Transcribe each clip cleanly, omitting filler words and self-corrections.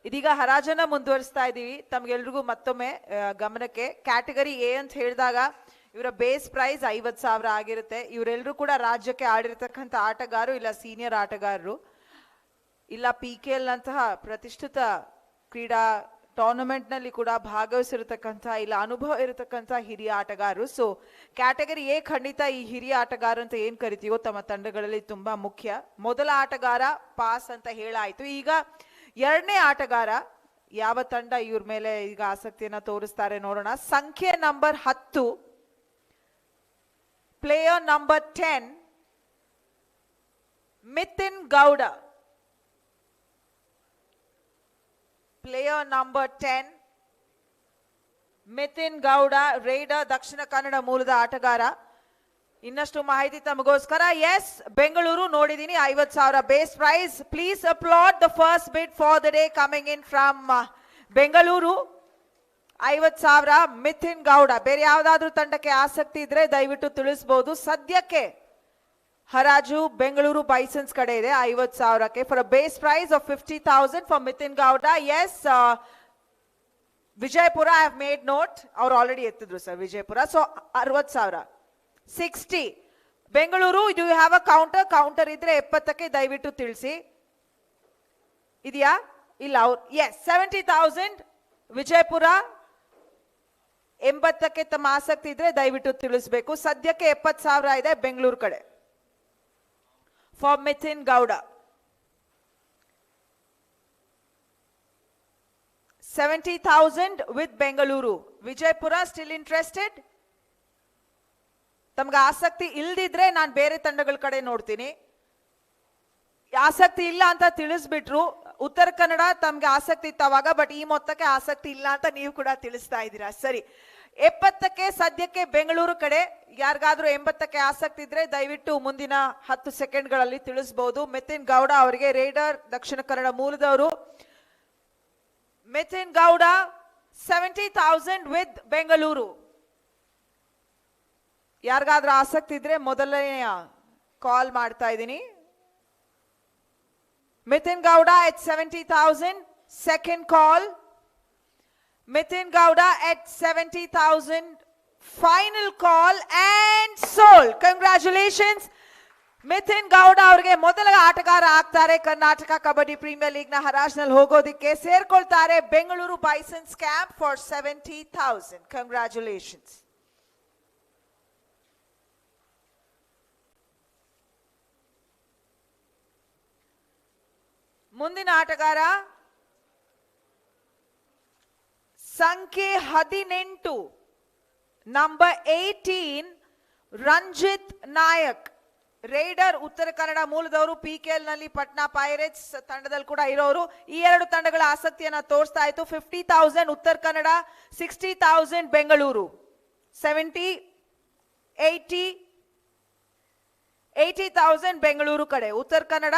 ಇದೀಗ ಹರಾಜನ್ನ ಮುಂದುವರಿಸ್ತಾ ಇದೀವಿ. ತಮ್ಗೆಲ್ರಿಗೂ ಮತ್ತೊಮ್ಮೆ ಗಮನಕ್ಕೆ, ಕ್ಯಾಟಗರಿ ಎ ಅಂತ ಹೇಳಿದಾಗ ಇವರ ಬೇಸ್ ಪ್ರೈಸ್ 50,000 ಆಗಿರುತ್ತೆ. ಇವರೆಲ್ಲರೂ ಕೂಡ ರಾಜ್ಯಕ್ಕೆ ಆಡಿರ್ತಕ್ಕಂಥ ಆಟಗಾರರು, ಇಲ್ಲ ಸೀನಿಯರ್ ಆಟಗಾರರು, ಇಲ್ಲ PKL ನಂತಹ ಪ್ರತಿಷ್ಠಿತ ಕ್ರೀಡಾ ಟೂರ್ನಮೆಂಟ್ ನಲ್ಲಿ ಕೂಡ ಭಾಗವಹಿಸಿರತಕ್ಕಂಥ, ಇಲ್ಲ ಅನುಭವ ಇರತಕ್ಕಂಥ ಹಿರಿಯ ಆಟಗಾರರು. ಸೊ ಕ್ಯಾಟಗರಿ ಎ ಖಂಡಿತ ಈ ಹಿರಿಯ ಆಟಗಾರ ಅಂತ ಏನ್ ಕರಿತೀವೋ ತಮ್ಮ ತಂಡಗಳಲ್ಲಿ ತುಂಬಾ ಮುಖ್ಯ. ಮೊದಲ ಆಟಗಾರ ಪಾಸ್ ಅಂತ ಹೇಳಾಯ್ತು. ಈಗ ಎರಡನೇ ಆಟಗಾರ ಯಾವ ತಂಡ ಇವ್ರ ಮೇಲೆ ಈಗ ಆಸಕ್ತಿಯನ್ನ ತೋರಿಸ್ತಾರೆ ನೋಡೋಣ. ಸಂಖ್ಯೆ number 10, player number 10, Mithin Gowda. Player number 10, Mithin Gowda, raider, Dakshina Kannada ಮೂಲದ ಆಟಗಾರ. ಇನ್ನಷ್ಟು ಮಾಹಿತಿ ತಮಗೋಸ್ಕರ. ಎಸ್, ಬೆಂಗಳೂರು ನೋಡಿದೀನಿ, 50,000 base price. Please applaud the first bid for the day coming in from Bengaluru. 50,000 Mithin Gowda. ಬೇರೆ ಯಾವ್ದಾದ್ರು ತಂಡಕ್ಕೆ ಆಸಕ್ತಿ ಇದ್ರೆ ದಯವಿಟ್ಟು ತಿಳಿಸಬಹುದು. ಸದ್ಯಕ್ಕೆ ಹರಾಜು ಬೆಂಗಳೂರು ಬೈಸನ್ಸ್ ಕಡೆ ಇದೆ 50,000ಕ್ಕೆ for a base price of 50,000 for Mithin Gowda. Yes, Vijayapura, I have made note. ಅವ್ರು ಆಲ್ರೆಡಿ ಎತ್ತಿದ್ರು ಸರ್ ವಿಜಯಪುರ. ಸೊ 60,000. 60 ಬೆಂಗಳೂರು. ಇದು ಹ್ಯಾವ್ ಅ ಕೌಂಟರ್ ಇದ್ರೆ 70ಕ್ಕೆ ದಯವಿಟ್ಟು ತಿಳಿಸಿ. ಇದೆಯಾ? ಇಲ್ಲ. ಅವ್ರು ಎಸ್, 70,000 ವಿಜಯಪುರ. 80ಕ್ಕೆ ತಮ್ಮ ಆಸಕ್ತಿ ಇದ್ರೆ ದಯವಿಟ್ಟು ತಿಳಿಸಬೇಕು. ಸದ್ಯಕ್ಕೆ 70,000 ಇದೆ ಬೆಂಗಳೂರು ಕಡೆ for Mithin Gowda. 70,000 with Bengaluru. Vijayapura still interested? ತಮ್ಗೆ ಆಸಕ್ತಿ ಇಲ್ದಿದ್ರೆ ನಾನು ಬೇರೆ ತಂಡಗಳ ಕಡೆ ನೋಡ್ತೀನಿ. ಆಸಕ್ತಿ ಇಲ್ಲ ಅಂತ ತಿಳಿಸ್ಬಿಟ್ರು. ಉತ್ತರ ಕನ್ನಡ ತಮ್ಗೆ ಆಸಕ್ತಿ ಇತ್ತವಾಗ, ಬಟ್ ಈ ಮೊತ್ತಕ್ಕೆ ಆಸಕ್ತಿ ಇಲ್ಲ ಅಂತ ನೀವು ಕೂಡ ತಿಳಿಸ್ತಾ ಇದ್ದೀರಾ. ಸರಿ, 70ಕ್ಕೆ ಸದ್ಯಕ್ಕೆ ಬೆಂಗಳೂರು ಕಡೆ. ಯಾರಿಗಾದ್ರೂ 80ಕ್ಕೆ ಆಸಕ್ತಿ ಇದ್ರೆ ದಯವಿಟ್ಟು ಮುಂದಿನ 10 ಸೆಕೆಂಡ್ಗಳಲ್ಲಿ ತಿಳಿಸಬಹುದು. ಮಿಥಿನ್ ಗೌಡ ಅವರಿಗೆ, ರೈಡರ್, ದಕ್ಷಿಣ ಕನ್ನಡ ಮೂಲದವರು. ಮಿಥಿನ್ ಗೌಡ 70,000 ವಿತ್ ಬೆಂಗಳೂರು. ಯಾರಿಗಾದ್ರೂ ಆಸಕ್ತಿ ಇದ್ರೆ ಮೊದಲನೆಯ ಕಾಲ್ ಮಾಡ್ತಾ ಇದ್ದೀನಿ. ಮಿಥಿನ್ Gowda at 70,000. Second call. Mithin Gowda at 70,000. Final call and sold. Congratulations. ಮಿಥಿನ್ Gowda ಅವರಿಗೆ ಮೊದಲ ಆಟಗಾರ ಆಗ್ತಾರೆ. ಕರ್ನಾಟಕ ಕಬಡ್ಡಿ ಪ್ರೀಮಿಯರ್ ಲೀಗ್ ನ ಹರಾಜ್ನಲ್ಲಿ ಹೋಗೋದಿಕ್ಕೆ ಸೇರ್ಕೊಳ್ತಾರೆ ಬೆಂಗಳೂರು ಬೈಸನ್ಸ್ ಕ್ಯಾಂಪ್ ಫಾರ್ 70,000. ಕಂಗ್ರಾಚುಲೇಷನ್ಸ್. ಮುಂದಿನ ಆಟಗಾರ ಸಂಖ್ಯೆ 18, number 18, Ranjit Nayak. Rider, Uttara Kannada ಮೂಲದವರು. PKL ನಲ್ಲಿ ಪಟ್ನಾ ಪೈರೇಟ್ಸ್ ತಂಡದಲ್ಲಿ ಕೂಡ ಇರೋರು. ಈ ಎರಡು ತಂಡಗಳ ಆಸಕ್ತಿಯನ್ನ ತೋರಿಸ್ತಾ ಇತ್ತು. 50,000 ಉತ್ತರ ಕನ್ನಡ, 60,000 ಬೆಂಗಳೂರು. 70, 80, 80,000 ಬೆಂಗಳೂರು ಕಡೆ. ಉತ್ತರ ಕನ್ನಡ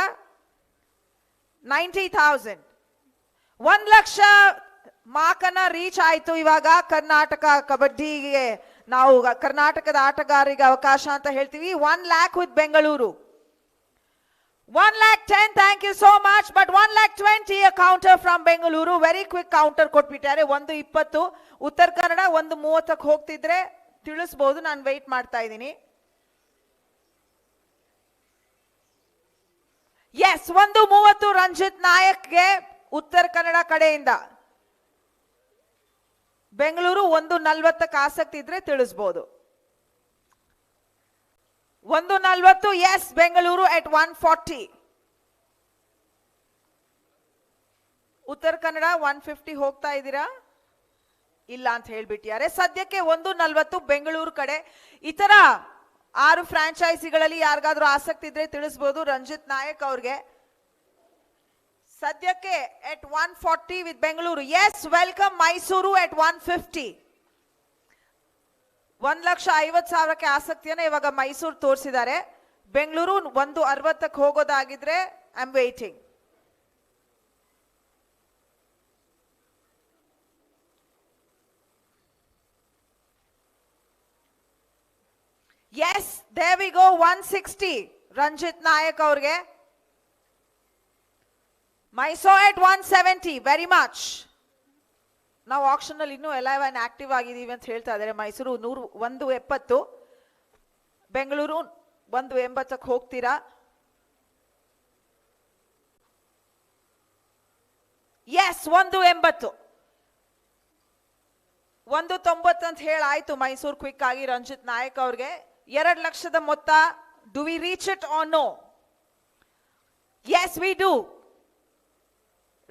90,000. 1 ಲಕ್ಷ ಮಾರ್ಕನ್ನ ರೀಚ್ ಆಯ್ತು. ಇವಾಗ ಕರ್ನಾಟಕ ಕಬಡ್ಡಿಗೆ ನಾವು ಕರ್ನಾಟಕದ ಆಟಗಾರರಿಗೆ ಅವಕಾಶ ಅಂತ ಹೇಳ್ತೀವಿ. 1 lakh with Bengaluru. 1,10,000. Thank you so much. But 1,20,000 counter from Bengaluru. Very quick counter ಕೊಟ್ಬಿಟ್ಟಾರೆ. 1:20. ಉತ್ತರ ಕನ್ನಡ 1:30ಕ್ಕೆ ಹೋಗ್ತಿದ್ರೆ ತಿಳಿಸಬಹುದು. ನಾನು ವೆಯ್ಟ್ ಮಾಡ್ತಾ ಇದ್ದೀನಿ. ಎಸ್, 1:30 ರಂಜಿತ್ ನಾಯಕ್ಗೆ ಉತ್ತರ ಕನ್ನಡ ಕಡೆಯಿಂದ. ಬೆಂಗಳೂರು 1:40ಕ್ಕೆ ಆಸಕ್ತಿ ಇದ್ರೆ ತಿಳಿಸಬಹುದು. 1:40. Yes, Bengaluru at 140. ಉತ್ತರ ಕನ್ನಡ 150 ಹೋಗ್ತಾ ಇದ್ದೀರಾ? ಇಲ್ಲ ಅಂತ ಹೇಳ್ಬಿಟ್ಟಿದ್ದಾರೆ. ಸದ್ಯಕ್ಕೆ 1:40 ಬೆಂಗಳೂರು ಕಡೆ. ಇತರ 6 ಫ್ರಾಂಚೈಸಿಗಳಲ್ಲಿ ಯಾರಿಗಾದ್ರೂ ಆಸಕ್ತಿ ಇದ್ರೆ ತಿಳಿಸಬಹುದು ರಂಜಿತ್ ನಾಯಕ್ ಅವ್ರಿಗೆ. ಸದ್ಯಕ್ಕೆ at 140 with Bengaluru. Yes, welcome Mysuru at 150. 1,50,000ಕ್ಕೆ ಆಸಕ್ತಿಯನ್ನ ಇವಾಗ ಮೈಸೂರು ತೋರಿಸಿದ್ದಾರೆ. ಬೆಂಗಳೂರು 1:60ಕ್ಕೆ ಹೋಗೋದಾಗಿದ್ರೆ I am waiting. Yes, there we go. 160 Ranjith Nayak ಅವ್ರಿಗೆ. Mysore at 170, very much. ನಾವು ಆಕ್ಷನ್ ಅಲ್ಲಿ ಇನ್ನೂ ಎಲೈವ್ ಅಂಡ್ ಆಕ್ಟಿವ್ ಆಗಿದೀವಿ ಅಂತ ಹೇಳ್ತಾ ಇದ್ದಾರೆ. ಮೈಸೂರು 170, ಬೆಂಗಳೂರು 180ಕ್ಕೆ ಹೋಗ್ತೀರಾ? ಎಸ್, 180, 190 ಅಂತ ಹೇಳಾಯ್ತು ಮೈಸೂರು ಕ್ವಿಕ್ ಆಗಿ ರಂಜಿತ್ ನಾಯಕ್ ಅವ್ರಿಗೆ. 2 ಲಕ್ಷದ ಮೊತ್ತ. Do we reach it or no? Yes we do.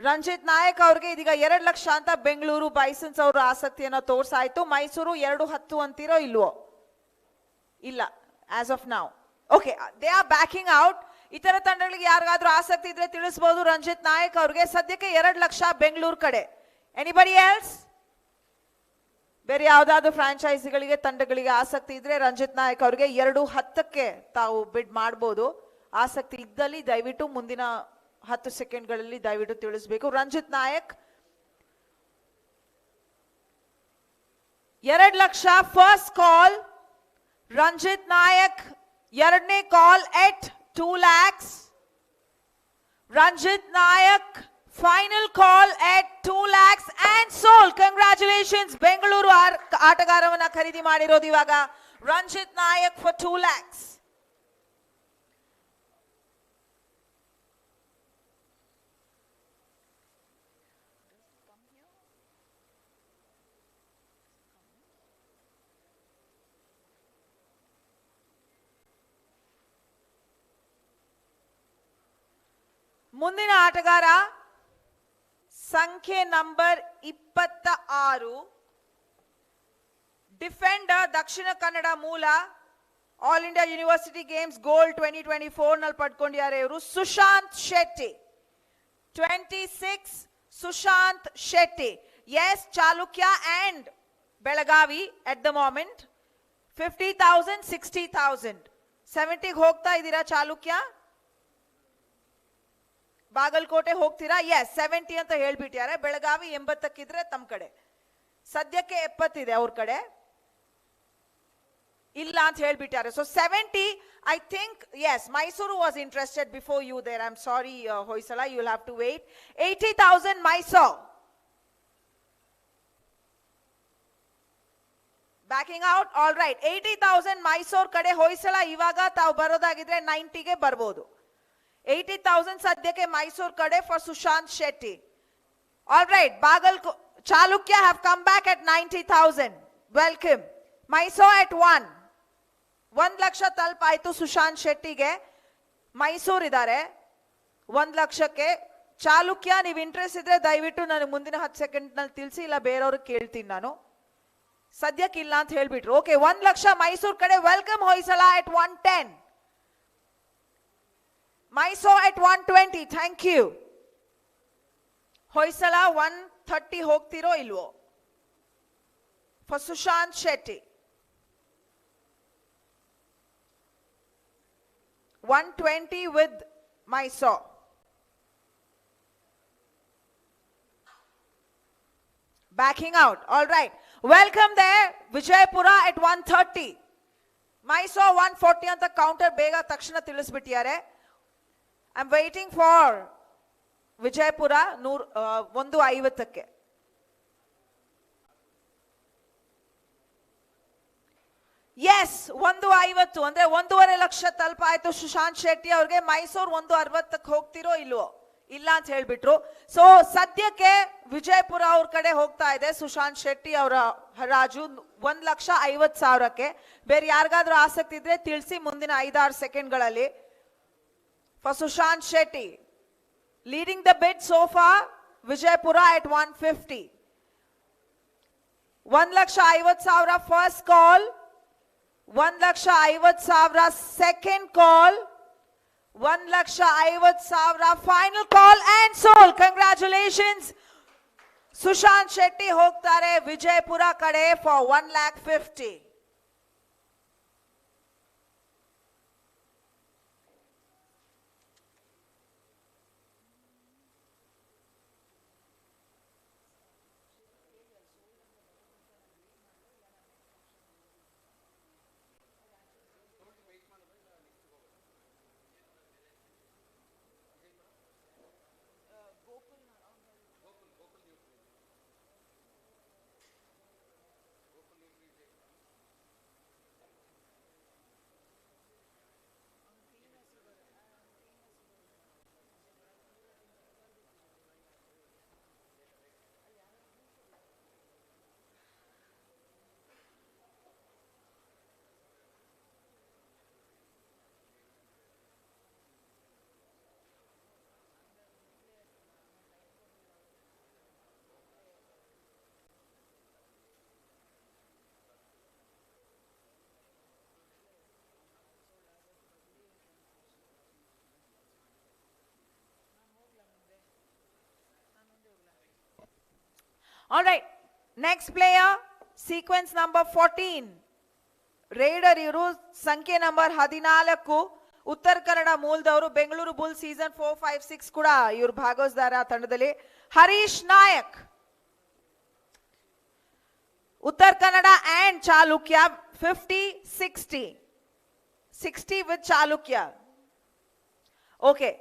Ranjith Nayak ಅವ್ರಿಗೆ ಇದೀಗ 2 ಲಕ್ಷ ಅಂತ ಬೆಂಗಳೂರು ಬೈಸನ್ಸ್ ಅವರು ಆಸಕ್ತಿಯನ್ನ ತೋರ್ಸಾಯ್ತು. ಮೈಸೂರು 210 ಅಂತೀರೋ ಇಲ್ವೋ? ಇಲ್ಲ, as of now. Okay, they are backing out. ಇತರ ತಂಡಗಳಿಗೆ ಯಾರಿಗಾದ್ರೂ ಆಸಕ್ತಿ ಇದ್ರೆ ತಿಳಿಸಬಹುದು ರಂಜಿತ್ ನಾಯಕ್ ಅವ್ರಿಗೆ. ಸದ್ಯಕ್ಕೆ 2 ಲಕ್ಷ ಬೆಂಗಳೂರು ಕಡೆ. Anybody else? ಬೇರೆ ಯಾವ್ದಾದ್ರು ಫ್ರಾಂಚೈಸಿಗಳಿಗೆ ತಂಡಗಳಿಗೆ ಆಸಕ್ತಿ ಇದ್ರೆ ರಂಜಿತ್ ನಾಯಕ್ ಅವ್ರಿಗೆ 210ಕ್ಕೆ ತಾವು ಬಿಡ್ ಮಾಡಬಹುದು. ಆಸಕ್ತಿ ಇದ್ದಲ್ಲಿ ದಯವಿಟ್ಟು ಮುಂದಿನ 10 ಸೆಕೆಂಡ್ಗಳಲ್ಲಿ ದಯವಿಟ್ಟು ತಿಳಿಸಬೇಕು. ರಂಜಿತ್ ನಾಯಕ್ 2 ಲಕ್ಷ ಫಸ್ಟ್ ಕಾಲ್. ರಂಜಿತ್ ನಾಯಕ್ ಎರಡನೇ call at 2 lakhs. Ranjit Nayak final call at 2 lakhs and sold. Congratulations. Bengaluru ಆಟಗಾರವನ್ನ ಖರೀದಿ ಮಾಡಿರೋದು ಇವಾಗ ರಂಜಿತ್ ನಾಯಕ್ for 2 lakhs. ಮುಂದಿನ ಆಟಗಾರ ಸಂಖ್ಯೆ ನಂಬರ್ 26, ಡಿಫೆಂಡರ್, ದಕ್ಷಿಣ ಕನ್ನಡ ಮೂಲ, all India university games gold 2024 ನಲ್ಲಿ ಪಡ್ಕೊಂಡಿದ್ದಾರೆ ಇವರು. Sushant Shetty, 26 Sushant Shetty. Yes, Chalukya and Belagavi at the moment. 50,000, 60,000. 70ಗೆ ಹೋಗ್ತಾ ಇದ್ದೀರಾ ಚಾಲುಕ್ಯ? ಬಾಗಲಕೋಟೆ ಹೋಗ್ತೀರಾ? ಎಸ್, 70 ಅಂತ ಹೇಳ್ಬಿಟ್ಟಾರೆ. ಬೆಳಗಾವಿ 80ಕ್ಕಿದ್ರೆ ತಮ್ಮ ಕಡೆ. ಸದ್ಯಕ್ಕೆ 70 ಇದೆ ಅವ್ರ ಕಡೆ, ಇಲ್ಲ ಅಂತ ಹೇಳ್ಬಿಟ್ಟಾರೆ. So 70, I think. Yes, Mysuru was interested before you there. I am sorry Hoysala, you will have to wait. 80,000 Mysuru. Backing out. All right, 80,000 Mysuru ಕಡೆ. ಹೊಯ್ಸಳ ಇವಾಗ ತಾವು ಬರೋದಾಗಿದ್ರೆ 90ಗೆ ಬರ್ಬೋದು. 80,000 ಸದ್ಯಕ್ಕೆ ಮೈಸೂರು ಕಡೆ for Sushant Shetty. All right, Chalukya have come back at 90,000. Welcome. Mysuru at 1 ಲಕ್ಷ ತಲುಪಾಯ್ತು ಸುಶಾಂತ್ ಶೆಟ್ಟಿಗೆ. ಮೈಸೂರು ಇದ್ದಾರೆ 1 ಲಕ್ಷಕ್ಕೆ. ಚಾಲುಕ್ಯ, ನೀವು ಇಂಟ್ರೆಸ್ಟ್ ಇದ್ರೆ ದಯವಿಟ್ಟು ನನಗೆ ಮುಂದಿನ 10 ಸೆಕೆಂಡ್ ನಲ್ಲಿ ತಿಳಿಸಿ, ಇಲ್ಲ ಬೇರೆಯವ್ರಿಗೆ ಕೇಳ್ತೀನಿ ನಾನು. ಸದ್ಯಕ್ಕೆ ಇಲ್ಲ ಅಂತ ಹೇಳ್ಬಿಟ್ರು. ಓಕೆ, 1 ಲಕ್ಷ ಮೈಸೂರು ಕಡೆ. Welcome Hoysala at 110. Mysore at 120. Thank you. Hoysala 130 ಹೋಗ್ತಿರೋ ಇಲ್ವೋ? For Sushant Shetty. 120 with Mysore. Backing out. All right. Welcome there. Vijaypura at 130. Mysore 140 ಅಂತ ಕೌಂಟರ್ ಬೇಗ ತಕ್ಷಣ ತಿಳಿಸ್ಬಿಟ್ಟಿದ್ದಾರೆ. I'm waiting for ವಿಜಯಪುರ 150ಕ್ಕೆ. ಎಸ್, 150 ಅಂದ್ರೆ 1.5 ಲಕ್ಷ ತಲುಪಾಯ್ತು ಸುಶಾಂತ್ ಶೆಟ್ಟಿ ಅವ್ರಿಗೆ. ಮೈಸೂರು 160ಕ್ಕೆ ಹೋಗ್ತಿರೋ ಇಲ್ವೋ? ಇಲ್ಲ ಅಂತ ಹೇಳ್ಬಿಟ್ರು. ಸೊ ಸದ್ಯಕ್ಕೆ ವಿಜಯಪುರ ಅವ್ರ ಕಡೆ ಹೋಗ್ತಾ ಇದೆ ಸುಶಾಂತ್ ಶೆಟ್ಟಿ ಅವರ ಹರಾಜು 1,50,000ಕ್ಕೆ. ಬೇರೆ ಯಾರಿಗಾದ್ರೂ ಆಸಕ್ತಿ ಇದ್ರೆ ತಿಳಿಸಿ ಮುಂದಿನ 5-6 ಸೆಕೆಂಡ್ಗಳಲ್ಲಿ. For Sushant Shetty, leading the bid so far, Vijaypura at 150. 1,50,000 first call, 1,50,000 second call, 1,50,000 final call and sold. Congratulations. Sushant Shetty ಹೋಗ್ತಾರೆ ವಿಜಯಪುರ ಕಡೆ for 1,50,000. All right, next player, sequence number 14. Raider ಇವರು ಸಂಖ್ಯೆ number 14 Uttara Kannada ಮೂಲದವರು Bengaluru bull season 4, 5, 6 ಕೂಡ ಇವರು ಭಾಗವಹಿಸಿದ್ದಾರೆ ಆ ತಂಡದಲ್ಲಿ. Harish Nayak, Uttara Kannada and Chalukya 50, 60, 60 with Chalukya. Okay,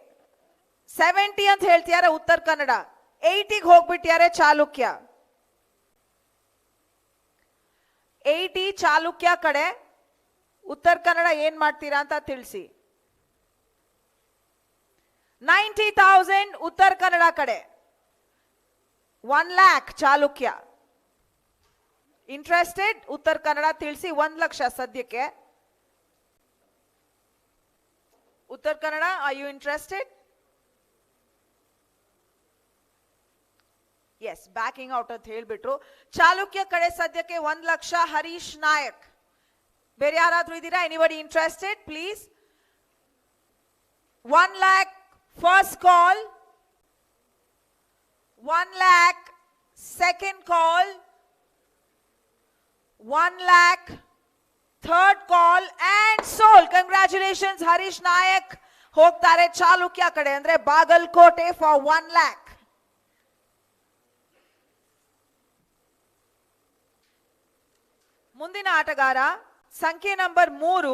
70 ಅಂತ ಹೇಳ್ತಿದ್ದಾರೆ ಉತ್ತರ ಕನ್ನಡ, 80 ಹೋಗ್ಬಿಟ್ಟಿದ್ದಾರೆ ಚಾಲುಕ್ಯ. 80 ಚಾಲುಕ್ಯ ಕಡೆ, ಉತ್ತರ ಕನ್ನಡ ಏನ್ ಮಾಡ್ತೀರಾ ಅಂತ ತಿಳಿಸಿ. 90,000 ಉತ್ತರ ಕನ್ನಡ ಕಡೆ, 1 lakh ಚಾಲುಕ್ಯ. ಇಂಟ್ರೆಸ್ಟೆಡ್ ಉತ್ತರ ಕನ್ನಡ ತಿಳಿಸಿ. 1 ಲಕ್ಷ ಸದ್ಯಕ್ಕೆ. Uttara Kannada, are you interested? Yes, backing out ಅಂತ ಹೇಳ್ಬಿಟ್ರು. ಚಾಲುಕ್ಯ ಕಡೆ ಸದ್ಯಕ್ಕೆ 1 ಲಕ್ಷ. ಹರೀಶ್ ನಾಯಕ್. ಬೇರೆ ಯಾರಾದ್ರೂ ಇದ್ದೀರಾ? Anybody interested please? 1 lakh first call, 1 lakh second call, 1 lakh third call and sold. Congratulations, Harish Nayak ಹೋಗ್ತಾರೆ ಚಾಲುಕ್ಯ ಕಡೆ, ಅಂದ್ರೆ ಬಾಗಲಕೋಟೆ ಫಾರ್ 1 lakh. ಮುಂದಿನ ಆಟಗಾರ ಸಂಖ್ಯೆ number 3,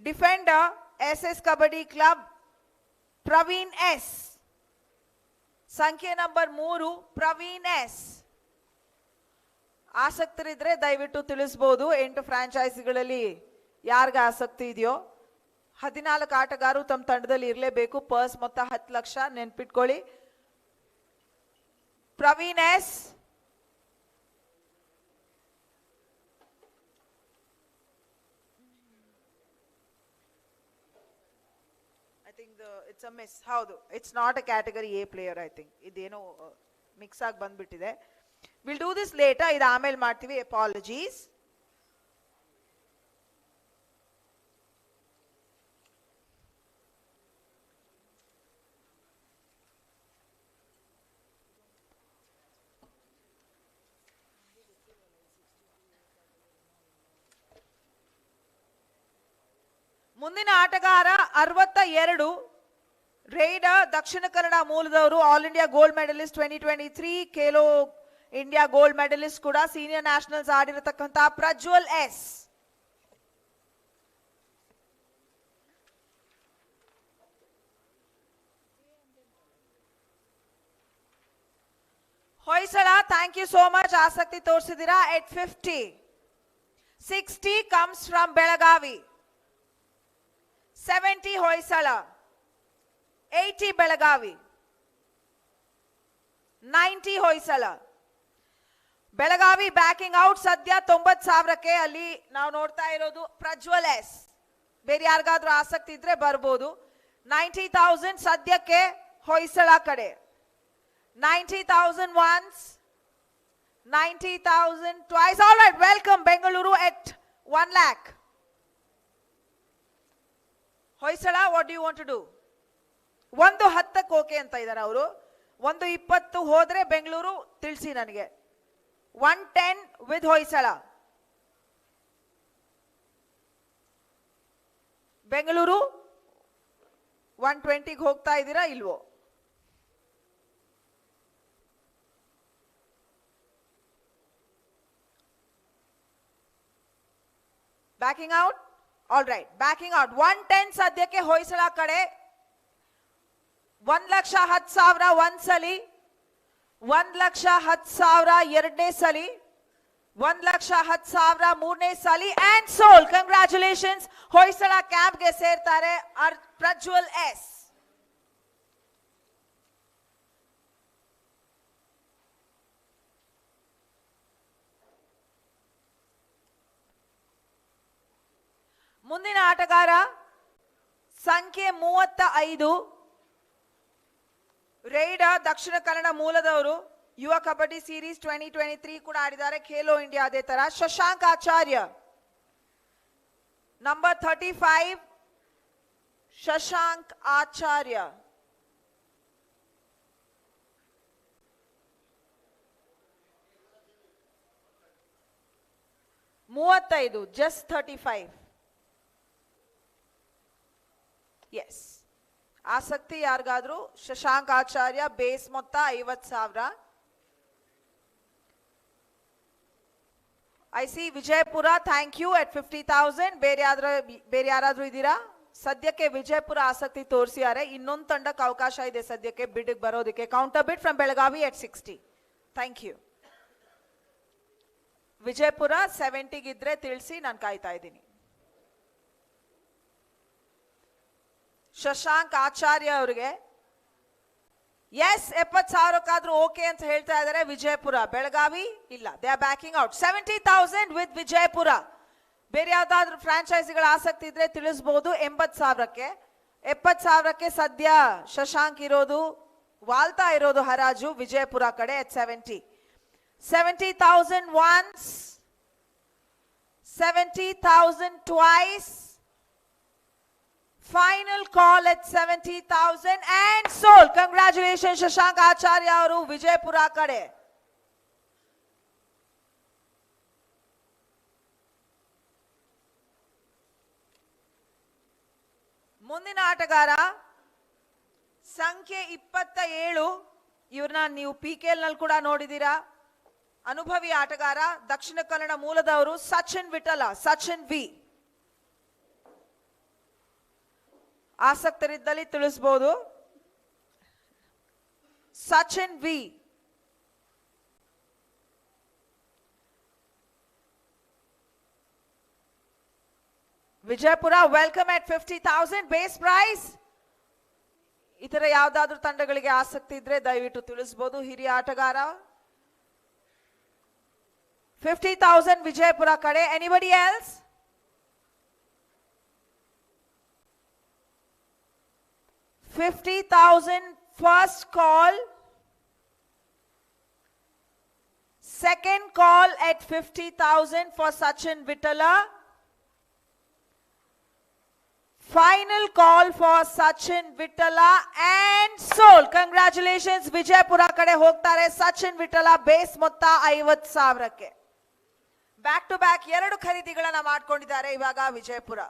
defender SS kabaddi club Praveen S. ಸಂಖ್ಯೆ ನಂಬರ್ 3 ಪ್ರವೀಣ್ ಎಸ್. ಆಸಕ್ತರಿದ್ರೆ ದಯವಿಟ್ಟು ತಿಳಿಸಬಹುದು. 8 ಫ್ರಾಂಚೈಸಿಗಳಲ್ಲಿ ಯಾರಿಗೆ ಆಸಕ್ತಿ ಇದೆಯೋ. 14 ಆಟಗಾರರು ತಮ್ಮ ತಂಡದಲ್ಲಿ ಇರಲೇಬೇಕು. ಪರ್ಸ್ ಮೊತ್ತ 10 ಲಕ್ಷ, ನೆನ್ಪಿಟ್ಕೊಳ್ಳಿ. Praveen S. It's a miss. ಹೌದು, it's not a category A player. I think ಇದೇನೋ ಮಿಕ್ಸ್ ಆಗಿ ಬಂದ್ಬಿಟ್ಟಿದೆ. We'll do this later. ಇದು ಆಮೇಲೆ ಮಾಡ್ತೀವಿ. Apologies. ಮುಂದಿನ ಆಟಗಾರ 62, ರೇಡರ್ ದಕ್ಷಿಣ ಕನ್ನಡ ಮೂಲದವರು, all India gold medallist 2023, Khelo India gold medallist ಕೂಡ, ಸೀನಿಯರ್ ನ್ಯಾಷನಲ್ಸ್ ಆಡಿರತಕ್ಕಂತ Prajwal S. Hoysala, thank you so much, ಆಸಕ್ತಿ ತೋರಿಸಿದ್ದೀರಾ. At 50. 60 comes from Belagavi. 70 Hoysala, 80 Belagavi, 90 Hoysala. Belagavi backing out. ಸದ್ಯ 90,000ಕ್ಕೆ ಅಲ್ಲಿ ನಾವು ನೋಡ್ತಾ ಇರೋದು ಪ್ರಜ್ವಲ್ ಎಸ್. ಬೇರೆ ಯಾರಿಗಾದ್ರೂ ಆಸಕ್ತಿ ಇದ್ರೆ ಬರ್ಬೋದು. 90,000 ಸದ್ಯಕ್ಕೆ ಹೊಯ್ಸಳ ಕಡೆ. 90,000 once, 90,000 twice. All right, welcome Bengaluru at 1 lakh. Hoysala, what do you want to do? 110ಕ್ಕೆ ಓಕೆ ಅಂತ ಇದ್ದಾರೆ ಅವರು. 120 ಹೋದ್ರೆ ಬೆಂಗಳೂರು ತಿಳಿಸಿ ನನಗೆ. 110 ವಿತ್ ಹೊಯ್ಸಳ. ಬೆಂಗಳೂರು 120ಗೆ ಹೋಗ್ತಾ ಇದ್ದೀರಾ ಇಲ್ವೋ? Backing out. All right, backing out. 110 ಸದ್ಯಕ್ಕೆ ಹೊಯ್ಸಳ ಕಡೆ. 1,10,000 ಒಂದ್ಸಲಿ, 1,10,000 ಎರಡನೇ ಸಲಿ, 1,10,000 ಮೂರನೇ ಸಲಿ ಅಂಡ್ ಸೋಲ್. ಕಂಗ್ರ್ಯಾಚುಲೇಷನ್ಸ್, ಹೊಯ್ಸಳ ಕ್ಯಾಂಪ್ಗೆ ಸೇರ್ತಾರೆ ಪ್ರಜ್ವಲ್ ಎಸ್. ಮುಂದಿನ ಆಟಗಾರ ಸಂಖ್ಯೆ 35, ರೇಡರ್ ದಕ್ಷಿಣ ಕನ್ನಡ ಮೂಲದವರು, ಯುವ ಕಬಡ್ಡಿ ಸೀರೀಸ್ 2023 ಕೂಡ ಆಡಿದ್ದಾರೆ. ಖೇಲೋ ಇಂಡಿಯಾ ಅದೇ ತರ. Shashank Acharya, number 35, Shashank Acharya. 35, just 35. Yes, ಆಸಕ್ತಿ ಯಾರಿಗಾದ್ರೂ? ಶಶಾಂಕ್ ಆಚಾರ್ಯ, ಬೇಸ್ ಮೊತ್ತ 50,000. I see Vijayapura, thank you, at 50,000. ಬೇರೆ ಯಾರಾದ್ರೂ ಇದ್ದೀರಾ? ಸದ್ಯಕ್ಕೆ ವಿಜಯಪುರ ಆಸಕ್ತಿ ತೋರಿಸಿದ್ದಾರೆ. ಇನ್ನೊಂದು ತಂಡಕ್ಕೆ ಅವಕಾಶ ಇದೆ ಸದ್ಯಕ್ಕೆ ಬಿಡ್ಗೆ ಬರೋದಕ್ಕೆ. Counter bid from Belagavi at 60. Thank you. Vijayapura 70 ಗಿದ್ರೆ ತಿಳಿಸಿ, ನಾನು ಕಾಯ್ತಾ ಇದ್ದೀನಿ. ಶಶಾಂಕ್ ಆಚಾರ್ಯ ಅವರಿಗೆ ಎಸ್ 70,000ಕ್ಕಾದ್ರೂ ಓಕೆ ಅಂತ ಹೇಳ್ತಾ ಇದ್ದಾರೆ. ವಿಜಯಪುರ, ಬೆಳಗಾವಿ ಇಲ್ಲ, they are backing out. 70,000 with Vijayapura. ಬೇರೆ ಯಾವ್ದಾದ್ರು ಫ್ರಾಂಚೈಸಿಗಳ ಆಸಕ್ತಿ ಇದ್ರೆ ತಿಳಿಸಬಹುದು. 80,000ಕ್ಕೆ 70,000ಕ್ಕೆ ಸದ್ಯ ಶಶಾಂಕ್ ಇರೋದು, ವಾಲ್ತಾ ಇರೋದು ಹರಾಜು ವಿಜಯಪುರ ಕಡೆ at 70. 70,000 once, 70,000 twice. Final call at 70,000 and sold. Congratulations Shashank Acharya avaru Vijaypura kade. ಮುಂದಿನ ಆಟಗಾರ ಸಂಖ್ಯೆ 27. ಇವ್ರನ್ನ ನೀವು PKL ನಲ್ಲಿ ಕೂಡ ನೋಡಿದೀರಾ. ಅನುಭವಿ ಆಟಗಾರ, ದಕ್ಷಿಣ ಕನ್ನಡ ಮೂಲದವರು, ಸಚಿನ್ ವಿಠಲ, ಸಚಿನ್ ವಿ. ಆಸಕ್ತರಿದ್ದಲ್ಲಿ ತಿಳಿಸಬಹುದು. Sachin V. Vijayapura, welcome at 50,000 base price. ಇತರ ಯಾವ್ದಾದ್ರು ತಂಡಗಳಿಗೆ ಆಸಕ್ತಿ ಇದ್ರೆ ದಯವಿಟ್ಟು ತಿಳಿಸಬಹುದು. ಹಿರಿಯ ಆಟಗಾರ 50,000 ವಿಜಯಪುರ ಕಡೆ. Anybody else? $50,000 first call, second call at 50,000 for Sachin Vitala, final call for Sachin Vitala and sold. Congratulations, Vijaypura kade hogtare Sachin Vitala. Base ಮೊತ್ತ 50,000ಕ್ಕೆ. ಬ್ಯಾಕ್ ಟು ಬ್ಯಾಕ್ 2 ಖರೀದಿಗಳನ್ನ ಮಾಡ್ಕೊಂಡಿದ್ದಾರೆ ಇವಾಗ ವಿಜಯಪುರ.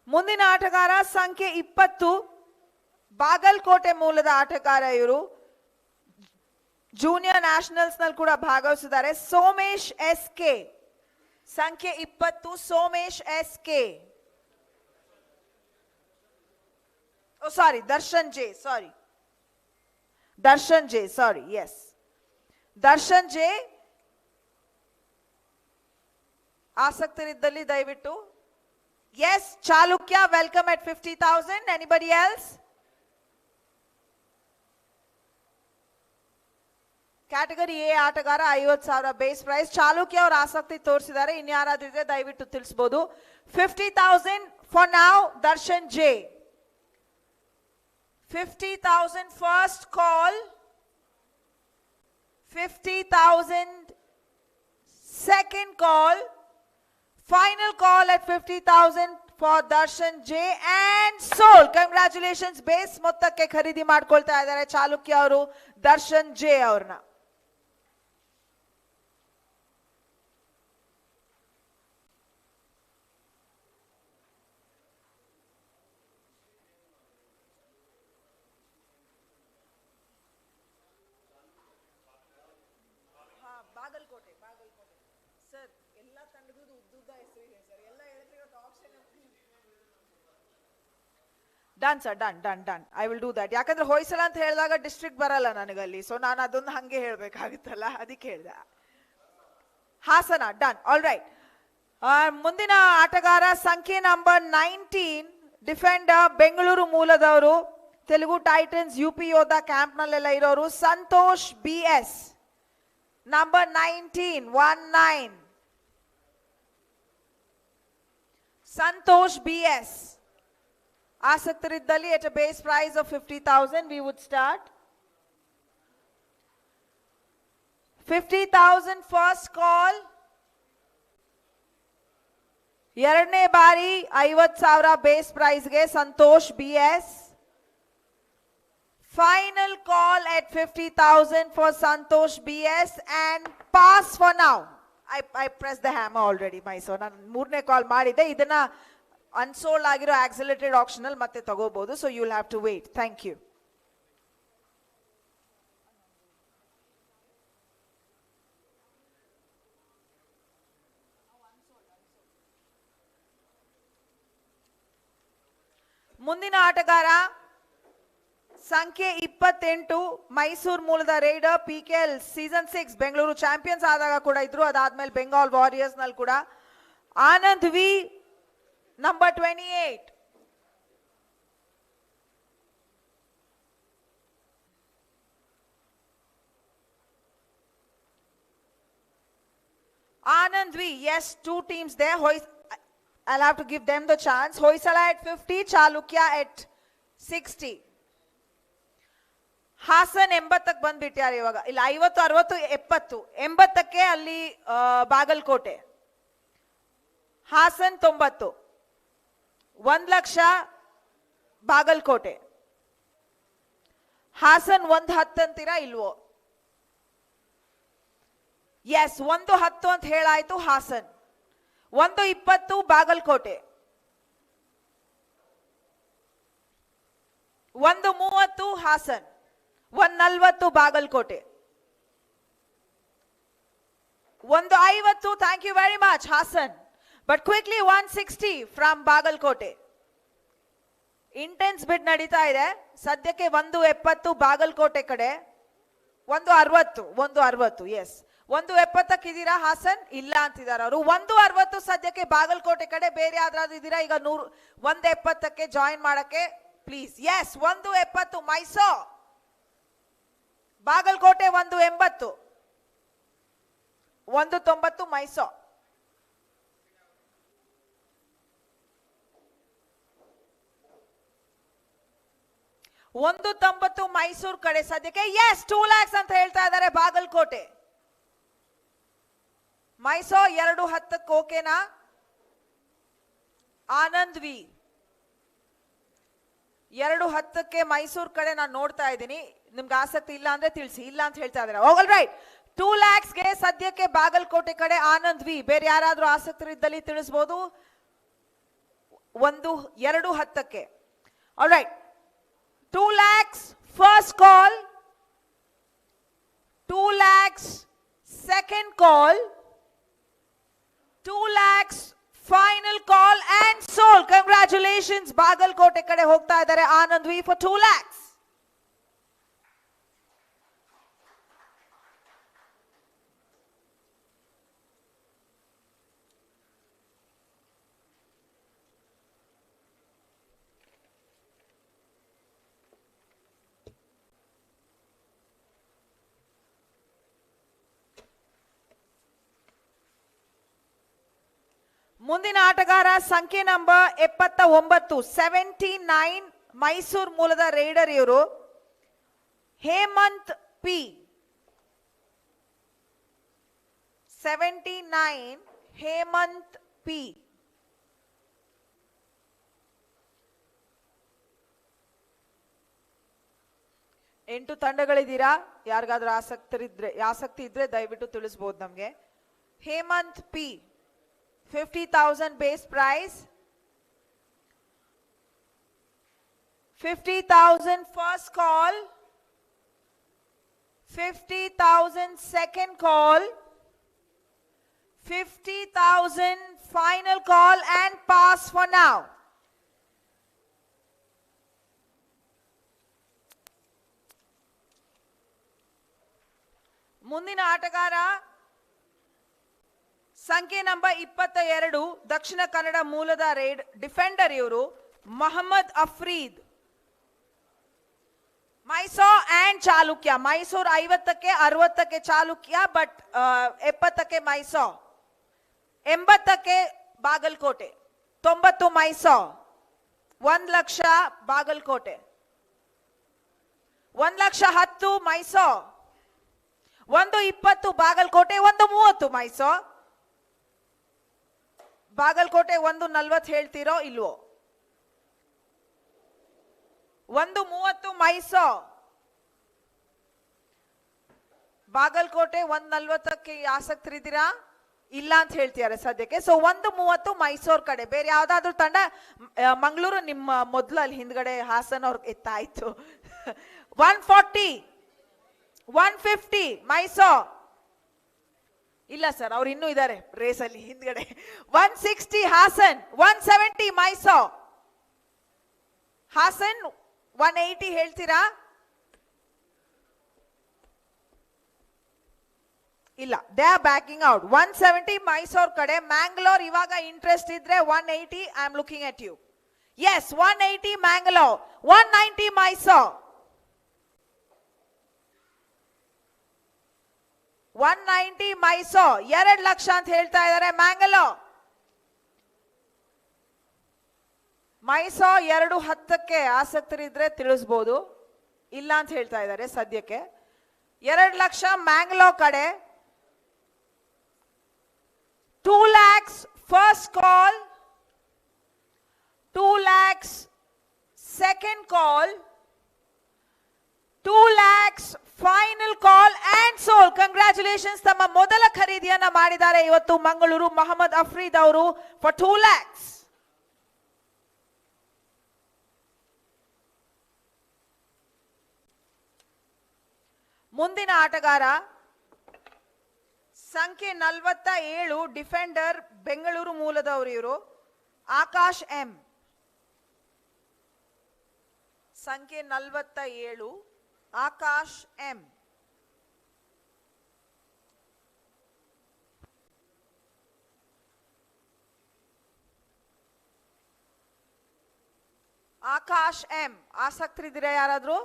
ಮುಂದಿನ ಆಟಗಾರ ಸಂಖ್ಯೆ 20, ಬಾಗಲಕೋಟೆ ಮೂಲದ ಆಟಗಾರ. ಇವರು ಜೂನಿಯರ್ ನ್ಯಾಷನಲ್ಸ್ ನಲ್ಲಿ ಕೂಡ ಭಾಗವಹಿಸಿದ್ದಾರೆ. ಸೋಮೇಶ್ SK, ಸಂಖ್ಯೆ 20, ಸೋಮೇಶ್ SK. ಸಾರಿ, ದರ್ಶನ್ ಜೆ, ಸಾರಿ, ದರ್ಶನ್ ಜೆ, ಸಾರಿ, ಎಸ್, ದರ್ಶನ್ ಜೆ. ಆಸಕ್ತರಿದ್ದಲ್ಲಿ ದಯವಿಟ್ಟು. Yes, Chalukya, welcome at 50,000. Anybody else? Category A ಆಟಗಾರ 50,000 ಬೇಸ್ ಪ್ರೈಸ್. ಚಾಲುಕ್ಯ ಅವರು ಆಸಕ್ತಿ ತೋರಿಸಿದ್ದಾರೆ. ಇನ್ಯಾರಾದ್ರೂ ಇದ್ರೆ ದಯವಿಟ್ಟು ತಿಳಿಸಬಹುದು. 50,000 for now, Darshan J. 50,000 first call, 50,000 second call, final call at 50,000 for Darshan J and sold. Congratulations, base ಮೊತ್ತಕ್ಕೆ ಖರೀದಿ ಮಾಡ್ಕೊಳ್ತಾ ಇದ್ದಾರೆ ಚಾಲುಕ್ಯ ಅವರು ದರ್ಶನ್ ಜೆ ಅವ್ರನ್ನ. ಬಾಗಲಕೋಟೆ, ಬಾಗಲಕೋಟೆ ಸರ್. ಎಲ್ಲ ತಂಡದ್ದು ಉದ್ದುದ್ದ ಹೆಸರು ಇದೆ ಸರ್. ಎಲ್ಲ ಹೇಳಿದ್ರೆ ಇವತ್ತು option. Done sir, done done done. I will do that. ಯಾಕಂದ್ರೆ ಹೊಯ್ಸಳ ಅಂತ ಹೇಳಿದಾಗ ಡಿಸ್ಟ್ರಿಕ್ಟ್ ಬರಲ್ಲ ನನಗಲ್ಲಿ, ಸೊ ನಾನು ಅದೊಂದು ಹಂಗೆ ಹೇಳ್ಬೇಕಾಗುತ್ತಲ್ಲ, ಅದಕ್ಕೆ ಹೇಳ್ದೆ. ಹಾಸನ, ಡನ್. All right. ಮುಂದಿನ ಆಟಗಾರ ಸಂಖ್ಯೆ ನಂಬರ್ 19, ಡಿಫೆಂಡರ್, ಬೆಂಗಳೂರು ಮೂಲದವರು, Telugu Titans, UP Yoddha camp ನಲ್ಲೆಲ್ಲ ಇರೋರು, Santosh BS. Number 19, 19, Santosh BS. ಆಸಕ್ತರಿದ್ದಲ್ಲಿ at a base price of 50,000 we would start. 50,000 first call, ಎರಡನೇ ಬಾರಿ 50,000 ಬೇಸ್ ಪ್ರೈಸ್ಗೆ Santosh BS. Final call at 50,000 for Santosh BS and pass for now. I pressed the hammer already, Mysore. ನಾನು ಮೂರನೇ ಕಾಲ್ ಮಾಡಿದೆ. ಇದನ್ನ unsold ಆಗಿರೋ accelerated action ಅಲ್ಲಿ ಮತ್ತೆ ತಗೋಬಹುದು. So you'll have to wait. Thank you. ಮುಂದಿನ ಆಟಗಾರ ಸಂಖ್ಯೆ 28 ಮೈಸೂರು ಮೂಲದ raider PKL season 6 Bengaluru champions ಆದಾಗ ಕೂಡ ಇದ್ರು. ಅದಾದ್ಮೇಲೆ ಬೆಂಗಾಲ್ ವಾರಿಯರ್ಸ್ ನಲ್ಲಿ ಕೂಡ Anand V number 28. Anand V, yes, two teams there. I'll have to give them the chance. Hoysala at 50, Chalukya at 60. Haasan 80ಕ್ಕೆ ಬಂದ್ಬಿಟ್ಟಾರೆ ಇವಾಗ. ಇಲ್ಲಿ 50, 60, 70, 80ಕ್ಕೆ ಅಲ್ಲಿ ಬಾಗಲಕೋಟೆ. ಹಾಸನ್ 90, 1,00,000 ಬಾಗಲಕೋಟೆ. ಹಾಸನ್ 110 ಅಂತೀರಾ ಇಲ್ವೋ? ಎಸ್, 110 ಅಂತ ಹೇಳಾಯ್ತು Haasan. 120 Bagalkot. 130 Haasan. 140 Bagalkot. 150, thank you very much, Hassan. But quickly 160 from Bagalkote. Intense bid ನಡೀತಾ ಇದೆ ಸದ್ಯಕ್ಕೆ. 170 ಬಾಗಲಕೋಟೆ ಕಡೆ. 160, ಎಸ್. 170ಕ್ಕೆ ಇದೀರಾ ಹಾಸನ್? ಇಲ್ಲ ಅಂತಿದ್ದಾರೆ ಅವರು. 160 ಸದ್ಯಕ್ಕೆ ಬಾಗಲಕೋಟೆ ಕಡೆ. ಬೇರೆ ಯಾವ್ದಾದ್ರು ಇದೀರಾ ಈಗ 170ಕ್ಕೆ ಜಾಯಿನ್ ಮಾಡಕ್ಕೆ ಪ್ಲೀಸ್? ಎಸ್, 170 ಮೈಸೂರು. ಬಾಗಲಕೋಟೆ 180, 190 ಮೈಸೂರು. ಒಂದು 90 ಮೈಸೂರು ಕಡೆ ಸದ್ಯಕ್ಕೆ. ಎಸ್, 2 lakhs ಅಂತ ಹೇಳ್ತಾ ಇದ್ದಾರೆ ಬಾಗಲಕೋಟೆ. ಮೈಸೂರು 210ಕ್ಕೆ ಓಕೆನಾ? ಆನಂದ್ ವಿ 210ಕ್ಕೆ ಮೈಸೂರು ಕಡೆ ನಾನು ನೋಡ್ತಾ ಇದ್ದೀನಿ. ನಿಮ್ಗೆ ಆಸಕ್ತಿ ಇಲ್ಲ ಅಂದ್ರೆ ತಿಳಿಸಿ. ಇಲ್ಲ ಅಂತ ಹೇಳ್ತಾ ಇದ್ದಾರೆ. ಆಲ್ ರೈಟ್, 2 lakhsಗೆ ಸದ್ಯಕ್ಕೆ ಬಾಗಲಕೋಟೆ ಕಡೆ ಆನಂದ್ ವಿ. ಬೇರೆ ಯಾರಾದ್ರೂ ಆಸಕ್ತರು ಇದ್ದಲ್ಲಿ ತಿಳಿಸಬಹುದು. 210ಕ್ಕೆ. All right, 2 lakhs first call, 2 lakhs second call, 2 lakhs final call and sold. Congratulations, Bagalkot ಕಡೆ ಹೋಗ್ತಾ ಇದ್ದಾರೆ ಆನಂದ್ ವಿ for 2 lakhs. ಮುಂದಿನ ಆಟಗಾರ ಸಂಖ್ಯೆ ನಂಬರ್ 79, 79 ಮೈಸೂರು ಮೂಲದ ರೈಡರ್ ಇವರು. ಹೇಮಂತ್ ಪಿ. 79 ಹೇಮಂತ್ ಪಿ. ಎಂಟು ತಂಡಗಳಿದ್ದೀರಾ. ಯಾರಿಗಾದ್ರೂ ಆಸಕ್ತಿ ಇದ್ರೆ ದಯವಿಟ್ಟು ತಿಳಿಸಬಹುದು ನಮ್ಗೆ. Hemant P, 50,000 base prize, 50,000 first call, 50,000 second call, 50,000 final call and pass for now. ಮುಂದಿನ ಆಟಗಾರ ಸಂಖ್ಯೆ ನಂಬರ್ 22 ದಕ್ಷಿಣ ಕನ್ನಡ ಮೂಲದ ಡಿಫೆಂಡರ್ ಇವರು. ಮೊಹಮ್ಮದ್ ಅಫ್ರೀದ್. ಮೈಸೂರು ಅಂಡ್ ಚಾಲುಕ್ಯ. ಮೈಸೂರು 50ಕ್ಕೆ 60ಕ್ಕೆ ಚಾಲುಕ್ಯ, ಬಟ್ 70ಕ್ಕೆ ಮೈಸೂರು. 80ಕ್ಕೆ ಬಾಗಲಕೋಟೆ. 90 ಮೈಸೂರು. 1,00,000 ಬಾಗಲಕೋಟೆ. 1,10,000 ಮೈಸೂರು. 120 ಬಾಗಲಕೋಟೆ. 130 ಮೈಸೂರು. ಬಾಗಲಕೋಟೆ 140 ಹೇಳ್ತೀರೋ ಇಲ್ವೋ? 130 ಮೈಸೂರು. ಬಾಗಲಕೋಟೆ 140ಕ್ಕೆ ಆಸಕ್ತರಿದ್ದೀರಾ? ಇಲ್ಲ ಅಂತ ಹೇಳ್ತಿದ್ದಾರೆ ಸದ್ಯಕ್ಕೆ. ಸೊ 130 ಮೈಸೂರು ಕಡೆ. ಬೇರೆ ಯಾವ್ದಾದ್ರು ತಂಡ? ಮಂಗಳೂರು ನಿಮ್ಮ ಮೊದಲು ಅಲ್ಲಿ ಹಿಂದ್ಗಡೆ ಹಾಸನ್ ಅವ್ರ ಎತ್ತಾಯ್ತು. 140 150 ಮೈಸೂರು ಇಲ್ಲ ಸರ್, ಅವ್ರು ಇನ್ನೂ ಇದ್ದಾರೆ ರೇಸ್ ಅಲ್ಲಿ ಹಿಂದ್ಗಡೆ. 160 ಹಾಸನ್, 170 ಮೈಸೂರು. ಹಾಸನ್ 180 ಹೇಳ್ತೀರಾ? ಇಲ್ಲ, they are backing out. 170 Mysuru ಕಡೆ. ಮ್ಯಾಂಗ್ಳೂರ್ ಇವಾಗ ಇಂಟ್ರೆಸ್ಟ್ ಇದ್ರೆ 180. I am looking at you. Yes, 180 Mangalore, 190 Mysuru, 190 Mysuru. 2 lakh ಅಂತ ಹೇಳ್ತಾ ಇದ್ದಾರೆ ಮ್ಯಾಂಗ್ಳೂರ್. ಮೈಸೂರು 210ಕ್ಕೆ ಆಸಕ್ತರಿದ್ರೆ ತಿಳಿಸಬಹುದು. ಇಲ್ಲ ಅಂತ ಹೇಳ್ತಾ ಇದ್ದಾರೆ ಸದ್ಯಕ್ಕೆ. 2 ಲಕ್ಷ ಮ್ಯಾಂಗ್ಳೂರ್ ಕಡೆ. 2 lakhs first call, 2 lakhs second call, 2 lakhs final call and sold. Congratulations, ತಮ್ಮ ಮೊದಲ ಖರೀದಿಯನ್ನ ಮಾಡಿದ್ದಾರೆ ಇವತ್ತು ಮಂಗಳೂರು ಮೊಹಮ್ಮದ್ ಅಫ್ರೀದ್ ಅವರು for 2 lakhs. ಮುಂದಿನ ಆಟಗಾರ ಸಂಖ್ಯೆ 47, ಡಿಫೆಂಡರ್, ಬೆಂಗಳೂರು ಮೂಲದವರು ಇವರು. ಆಕಾಶ್ ಎಂ. ಸಂಖ್ಯೆ 47 ಆಕಾಶ್ ಎಂ. ಆಕಾಶ್ ಎಂ ಆಸಕ್ತರಿದ್ದೀರಾ ಯಾರಾದ್ರೂ?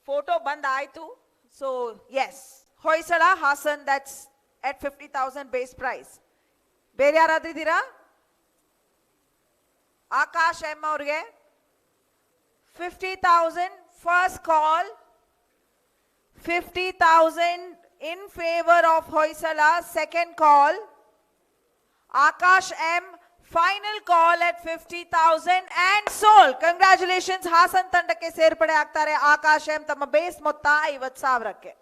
ಫೋಟೋ ಬಂದ್ ಆಯ್ತು. So yes, Hoysala Hassan, that's at 50,000 base price. ಬೇರೆ ಯಾರಾದ್ರೂ ಇದ್ದೀರಾ? ಆಕಾಶ್ ಎಂ ಅವ್ರಿಗೆ 50,000 first call, 50,000 in favor of Hoysala. Second call Akash M. Final call at 50,000 and sold. Congratulations, Hassan ತಂಡಕ್ಕೆ ಸೇರ್ಪಡೆ ಆಗ್ತಾರೆ ಆಕಾಶ್ ಎಂ. ತಮ್ಮ ಬೇಸ್ ಮೊತ್ತ 50,000ಕ್ಕೆ.